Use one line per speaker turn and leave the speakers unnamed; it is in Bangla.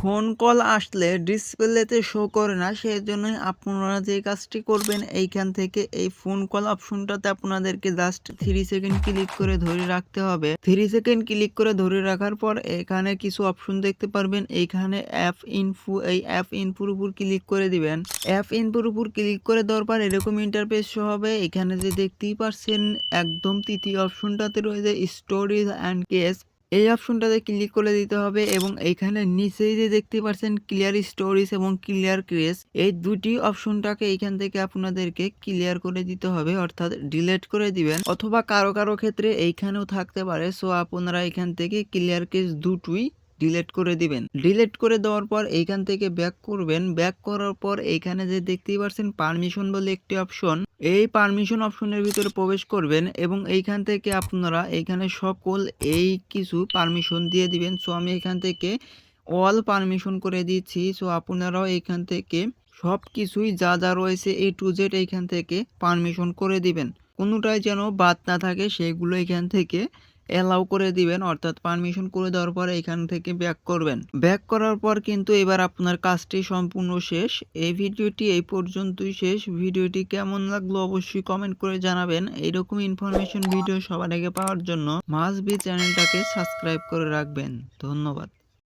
ফোন কল আসলে ডিসপ্লেতে শো করে না, সেজন্যই আপনারা যে কাজটি করবেন এইখান থেকে এই ফোন কল অপশনটাতে আপনাদেরকে জাস্ট 3 সেকেন্ড ক্লিক করে ধরে রাখতে হবে। 3 সেকেন্ড ক্লিক করে ধরে রাখার পর এখানে কিছু অপশন দেখতে পারবেন। এইখানে অ্যাপ ইনফো, এই অ্যাপ ইনফোর উপর ক্লিক করে দিবেন। অ্যাপ ইনফোর উপর ক্লিক করে দেওয়ার পর এরকম ইন্টারফেস শো হবে। এখানে যে দেখতেই পারছেন একদম তৃতীয় অপশনটাতে রয়েছে স্টোরেজ অ্যান্ড কেস, এই অপশনটাতে ক্লিক করে দিতে হবে এবং এইখানে নিচেই যে দেখতে পাচ্ছেন ক্লিয়ার স্টোরেজ এবং ক্লিয়ার ক্রেস, এই দুটি অপশনটাকে এইখান থেকে আপনাদেরকে ক্লিয়ার করে দিতে হবে, অর্থাৎ ডিলিট করে দিবেন। অথবা কারো কারো ক্ষেত্রে এইখানেও থাকতে পারে, সো আপনারা এখান থেকে ক্লিয়ার কেস দুটোই ডিলিট করে দিবেন। ডিলিট করে দেওয়ার পর এইখান থেকে ব্যাক করবেন। ব্যাক করার পর এইখানে যে দেখতেই পাচ্ছেন পারমিশন বলে একটি অপশন, এই পারমিশন অপশনের ভিতরে প্রবেশ করবেন এবং এইখান থেকে আপনারা এইখানে সকল এই কিছু পারমিশন দিয়ে দিবেন। সো আমি এখান থেকে অল পারমিশন করে দিচ্ছি। সো আপনারাও এইখান থেকে সব কিছুই যা যা রয়েছে A to Z এইখান থেকে পারমিশন করে দিবেন। কোনোটাই যেন বাদ না থাকে সেগুলো এখান থেকে অ্যালাউ করে দিবেন, অর্থাৎ পারমিশন করে দেওয়ার পরে এখান থেকে ব্যাক করবেন। ব্যাক করার পর কিন্তু এবার আপনার কাজটি সম্পূর্ণ শেষ। এই ভিডিওটি এই পর্যন্তই শেষ। ভিডিওটি কেমন লাগলো অবশ্যই কমেন্ট করে জানাবেন। এইরকম ইনফরমেশন ভিডিও সবার আগে পাওয়ার জন্য মাস্ট বি চ্যানেলটাকে সাবস্ক্রাইব করে রাখবেন। ধন্যবাদ।